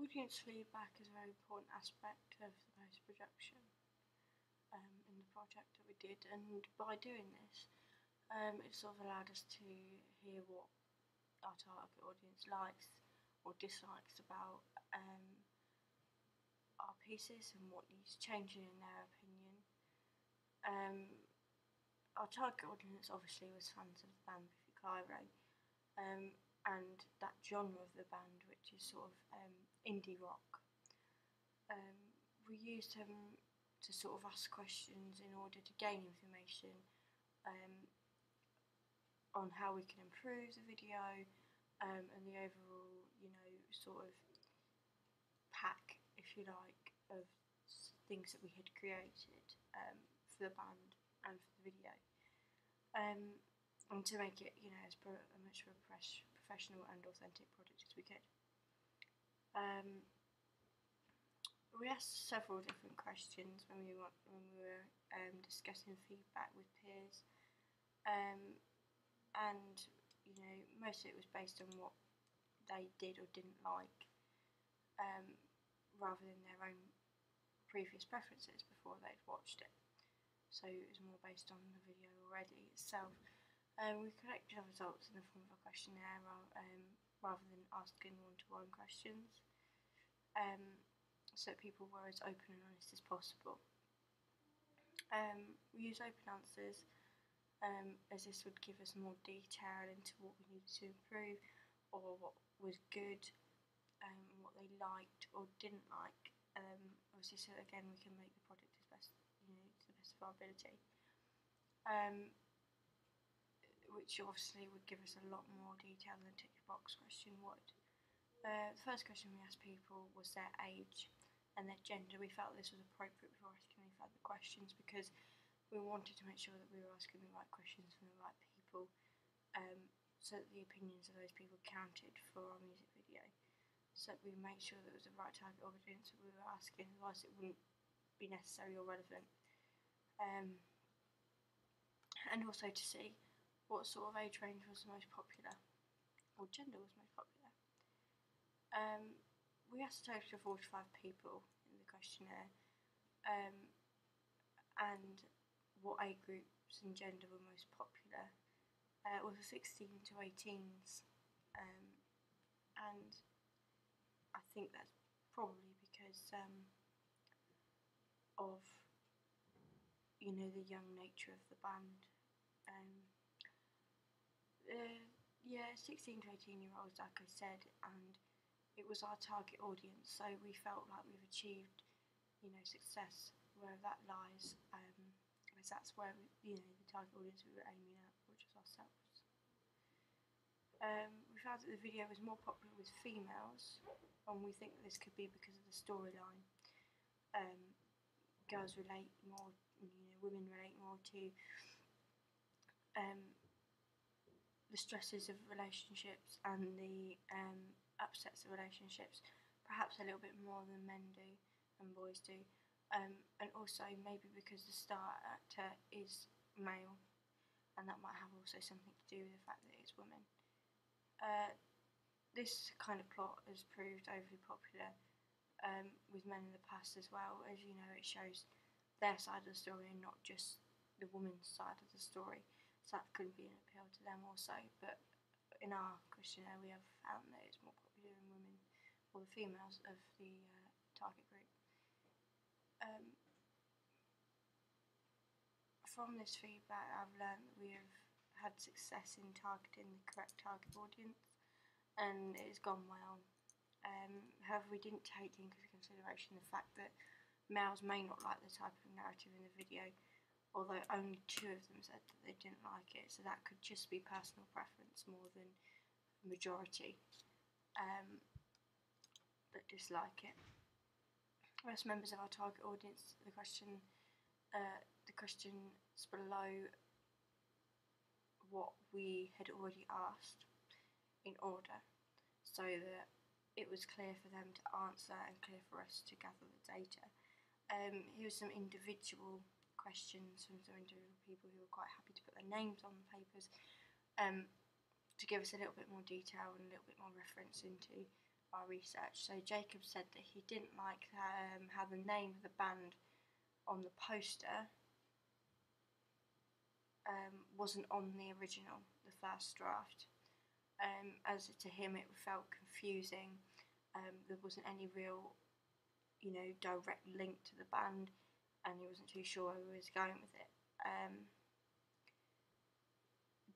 Audience feedback is a very important aspect of the post-production in the project that we did, and by doing this it sort of allowed us to hear what our target audience likes or dislikes about our pieces and what needs changing in their opinion. Our target audience obviously was fans of the band Biffy Clyro, and that genre of the band, which is sort of indie rock. We used them to sort of ask questions in order to gain information on how we can improve the video and the overall, sort of pack, if you like, of things that we had created for the band and for the video, and to make it, as much of a professional and authentic product as we could. We asked several different questions when we were discussing feedback with peers, and most of it was based on what they did or didn't like, rather than their own previous preferences before they'd watched it. So it was more based on the video already itself. We collected our results in the form of a questionnaire rather than asking one-to-one questions, so people were as open and honest as possible. We used open answers as this would give us more detail into what we needed to improve or what was good, what they liked or didn't like. Obviously, so again we can make the product as best, to the best of our ability, which obviously would give us a lot more detail than a tick box question would. The first question we asked people was their age and their gender. We felt this was appropriate before asking any further questions because we wanted to make sure that we were asking the right questions from the right people, so that the opinions of those people counted for our music video. So that we made sure that it was the right target audience that we were asking, otherwise it wouldn't be necessary or relevant. And also to see what sort of age range was the most popular, or gender was most popular. We asked a total of 45 people in the questionnaire, and what age groups and gender were most popular. It was 16 to 18s, and I think that's probably because of the young nature of the band. 16 to 18-year-olds, like I said, and it was our target audience, so we felt like we've achieved, success wherever that lies, because that's where the target audience we were aiming at, which was ourselves. We found that the video was more popular with females, and we think that this could be because of the storyline. Girls relate more, women relate more to the stresses of relationships and the upsets of relationships, perhaps a little bit more than men do and boys do, and also maybe because the star actor is male, and that might have also something to do with the fact that it's women. This kind of plot has proved overly popular with men in the past as well, as it shows their side of the story and not just the woman's side of the story, so that could be an appeal to them also. But in our questionnaire we have found that it's more popular in women, or the females of the target group. From this feedback I've learned that we have had success in targeting the correct target audience, and it has gone well. However, we didn't take into consideration the fact that males may not like the type of narrative in the video, although only 2 of them said that they didn't like it, so that could just be personal preference more than majority that dislike it. Most members of our target audience, the questions below what we had already asked in order, so that it was clear for them to answer and clear for us to gather the data. Here are some individual questions from some individual people who were quite happy to put their names on the papers, to give us a little bit more detail and a little bit more reference into our research. So Jacob said that he didn't like how the name of the band on the poster wasn't on the original, the first draft. As to him, it felt confusing. There wasn't any real, direct link to the band, and he wasn't too sure where he was going with it.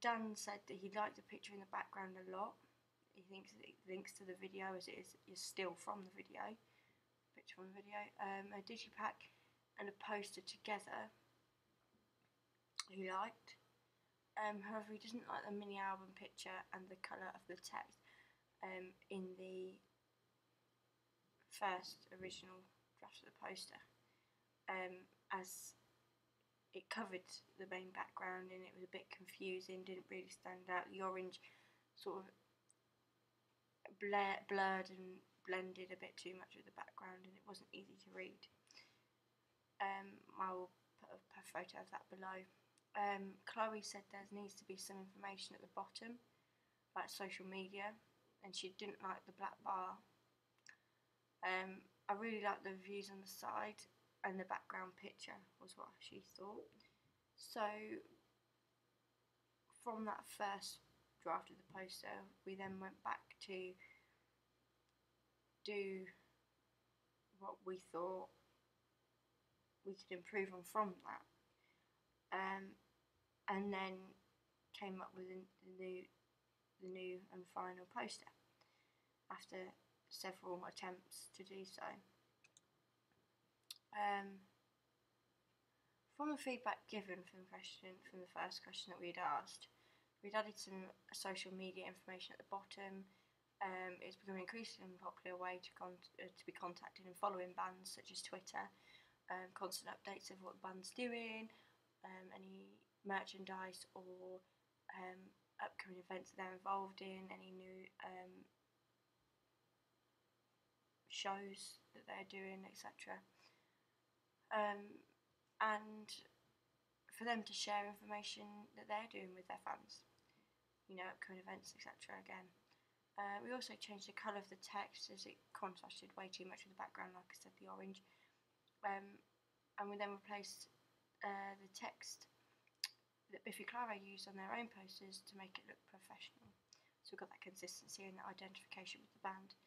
Dan said that he liked the picture in the background a lot. He thinks that it links to the video as it is still from the video. Picture from the video. A digipack and a poster together he liked. However, he doesn't like the mini album picture and the colour of the text in the first original draft of the poster, as it covered the main background and it was a bit confusing, didn't really stand out. The orange sort of blurred and blended a bit too much with the background and it wasn't easy to read. I will put a photo of that below. Chloe said there needs to be some information at the bottom, like social media, and she didn't like the black bar. I really liked the views on the side, and the background picture was what she thought. So from that first draft of the poster, we then went back to do what we thought we could improve on from that, and then came up with the new and final poster after several attempts to do so. From the feedback given from the first question that we'd asked, we'd added some social media information at the bottom. It's become an increasingly popular way to be contacted and following bands, such as Twitter, constant updates of what the band's doing, any merchandise or upcoming events that they're involved in, any new shows that they're doing, etc. And for them to share information that they're doing with their fans, upcoming events, etc. again. We also changed the colour of the text as it contrasted way too much with the background, like I said, the orange. And we then replaced the text that Biffy Clyro used on their own posters to make it look professional. So we've got that consistency and that identification with the band.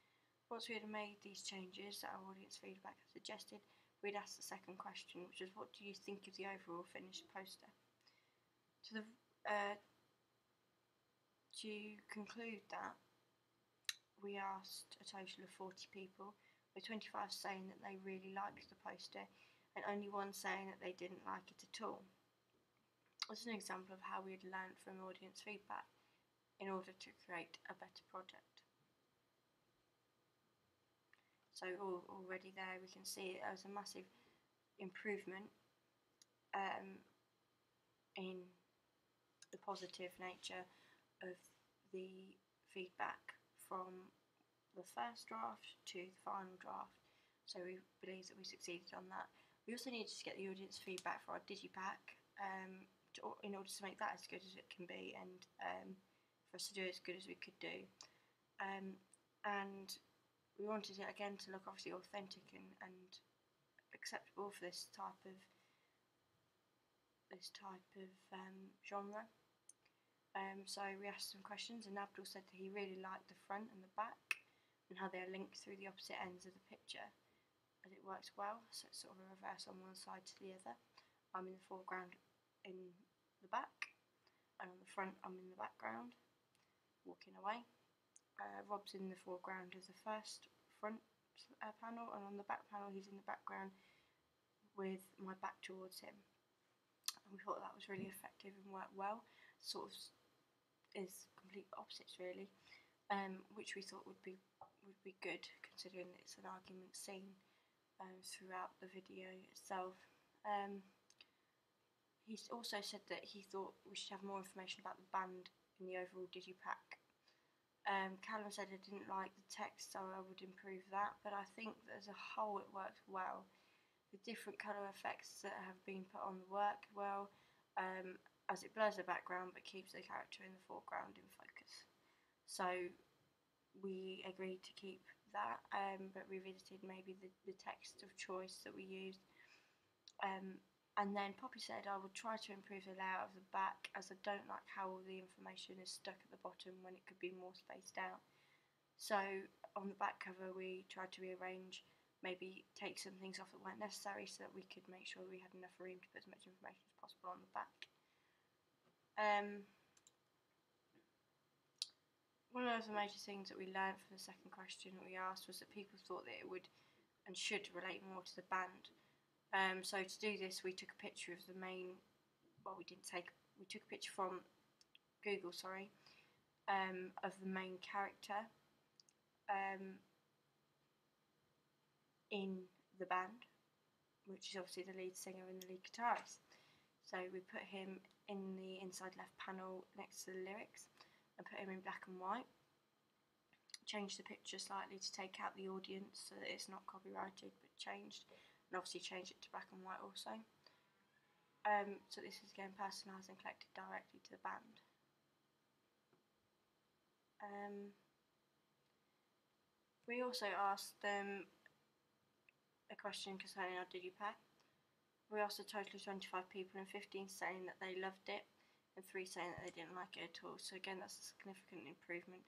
Once we had made these changes that our audience feedback had suggested, we'd ask the second question, which was, what do you think of the overall finished poster? To conclude that, we asked a total of 40 people, with 25 saying that they really liked the poster and only one saying that they didn't like it at all. This is an example of how we had learned from audience feedback in order to create a better project. So already there we can see there was a massive improvement in the positive nature of the feedback from the first draft to the final draft. So we believe that we succeeded on that. We also needed to get the audience feedback for our digipack in order to make that as good as it can be, and for us to do as good as we could do. And we wanted it again to look obviously authentic and acceptable for this type of genre. So we asked some questions, and Abdul said that he really liked the front and the back and how they are linked through the opposite ends of the picture, as it works well. So it's sort of a reverse on one side to the other. I'm in the foreground in the back, and on the front I'm in the background walking away. Rob's in the foreground of the first front panel, and on the back panel he's in the background with my back towards him. And we thought that was really effective and worked well. Sort of is complete opposites really, which we thought would be good considering that it's an argument scene throughout the video itself. He also said that he thought we should have more information about the band in the overall digipack. Callum said I didn't like the text, so I would improve that, but I think that as a whole it works well. The different colour effects that have been put on work well, as it blurs the background but keeps the character in the foreground in focus. So we agreed to keep that, but revisited maybe the text of choice that we used. And then Poppy said I would try to improve the layout of the back, as I don't like how all the information is stuck at the bottom when it could be more spaced out. So on the back cover we tried to rearrange, maybe take some things off that weren't necessary so that we could make sure we had enough room to put as much information as possible on the back. One of the major things that we learned from the second question that we asked was that people thought that it would and should relate more to the band. So to do this we took a picture of the main, we took a picture from Google, of the main character in the band, which is obviously the lead singer and the lead guitarist. So we put him in the inside left panel next to the lyrics and put him in black and white. Changed the picture slightly to take out the audience so that it's not copyrighted, but changed, and obviously changed it to black and white also. So this is again personalised and collected directly to the band. We also asked them a question concerning our DigiPack. We asked a total of 25 people, and 15 saying that they loved it and 3 saying that they didn't like it at all. So again, that's a significant improvement,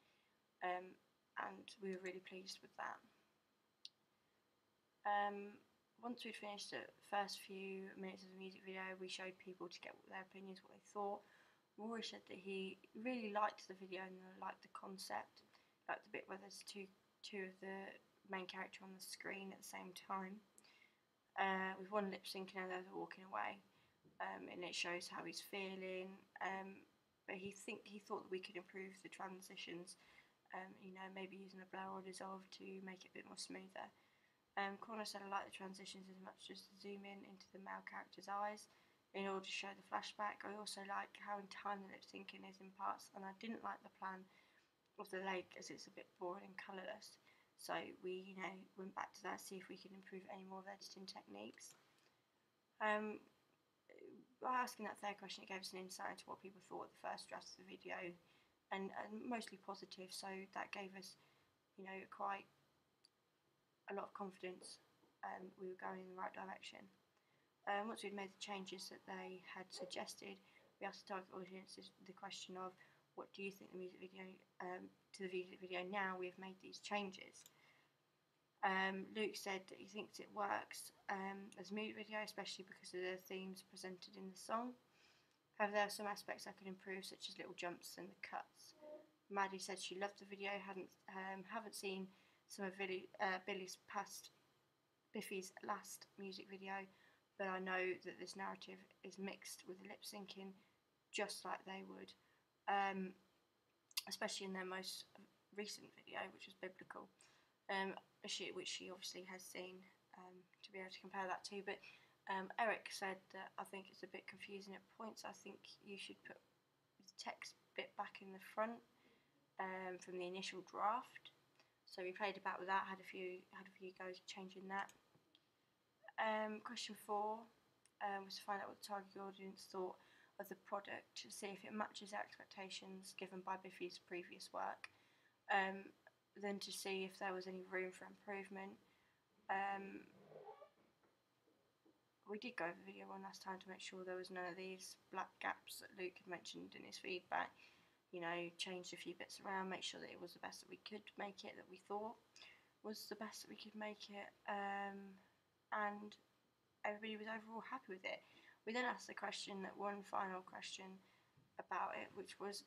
and we were really pleased with that. Once we'd finished the first few minutes of the music video, we showed people to get their opinions, what they thought. Rory said that he really liked the video and liked the concept, liked the bit where there's two of the main character on the screen at the same time, with one lip syncing and the other walking away, and it shows how he's feeling. But he thought that we could improve the transitions, maybe using a blur or dissolve to make it a bit more smoother. Connor said I like the transitions as much as the zoom in into the male character's eyes in order to show the flashback. I also like how in time the lip syncing is in parts, and I didn't like the plan of the leg as it's a bit boring and colourless. So we, went back to that, see if we could improve any more of editing techniques. By asking that third question, it gave us an insight into what people thought of the first draft of the video, and mostly positive. So that gave us, quite a lot of confidence. We were going in the right direction. Once we'd made the changes that they had suggested, we asked the target audiences the question of, what do you think the music video to the music video now we've made these changes? Luke said that he thinks it works as a music video, especially because of the themes presented in the song. However, there are some aspects I could improve, such as little jumps and the cuts. Maddie said she loved the video, haven't seen some of Biffy's last music video, but I know that this narrative is mixed with lip syncing just like they would, especially in their most recent video, which was biblical, which she obviously has seen to be able to compare that to. But Eric said that I think it's a bit confusing at points. I think you should put the text bit back in the front from the initial draft. So we played about with that, had a few goes changing that. Question 4 was to find out what the target audience thought of the product, to see if it matches their expectations given by Biffy's previous work, then to see if there was any room for improvement. We did go over the video one last time to make sure there was none of these black gaps that Luke had mentioned in his feedback. Changed a few bits around, make sure that it was the best that we could make it, that we thought was the best that we could make it, and everybody was overall happy with it. We then asked one final question about it, which was,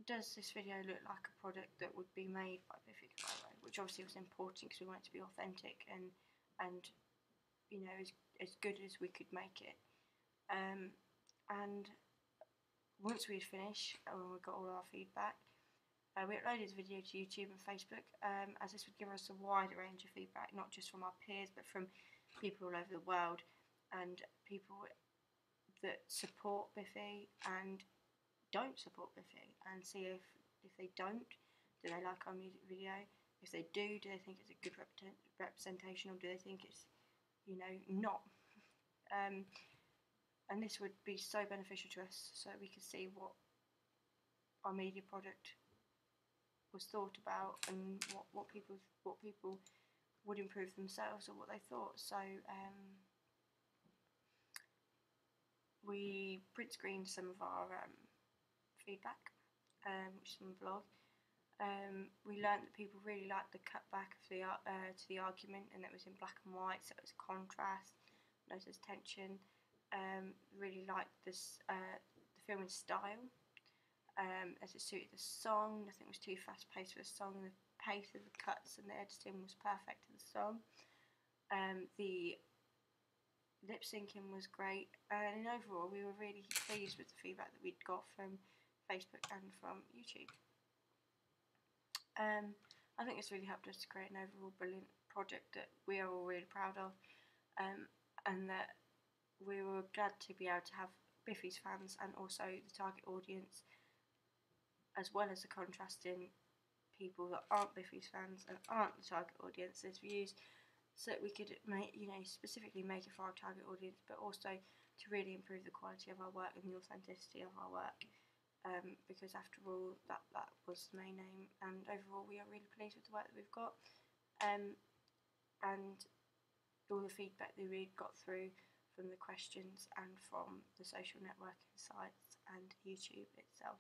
does this video look like a product that would be made by Biffy Clyro? Which obviously was important because we wanted it to be authentic and as good as we could make it. And once we'd finished and we got all our feedback, we uploaded the video to YouTube and Facebook, as this would give us a wider range of feedback, not just from our peers but from people all over the world, and people that support Biffy and don't support Biffy, and see if they don't, do they like our music video? If they do they think it's a good representation, or do they think it's not? And this would be so beneficial to us, so we could see what our media product was thought about and what people would improve themselves or what they thought. So we print screened some of our feedback, which is on the blog. We learned that people really liked the cutback of to the argument, and it was in black and white, so it was contrast, no tension. Really liked this the filming style, as it suited the song. Nothing was too fast paced for the song. The pace of the cuts and the editing was perfect to the song. The lip syncing was great, and overall we were really pleased with the feedback that we'd got from Facebook and from YouTube. I think it's really helped us to create an overall brilliant project that we are all really proud of, and that we were glad to be able to have Biffy's fans and also the target audience, as well as the contrasting people that aren't Biffy's fans and aren't the target audience's views, so that we could make, specifically make it for our target audience, but also to really improve the quality of our work and the authenticity of our work. Because after all, that was the main aim, and overall we are really pleased with the work that we've got, and all the feedback that we got through from the questions and from the social networking sites and YouTube itself.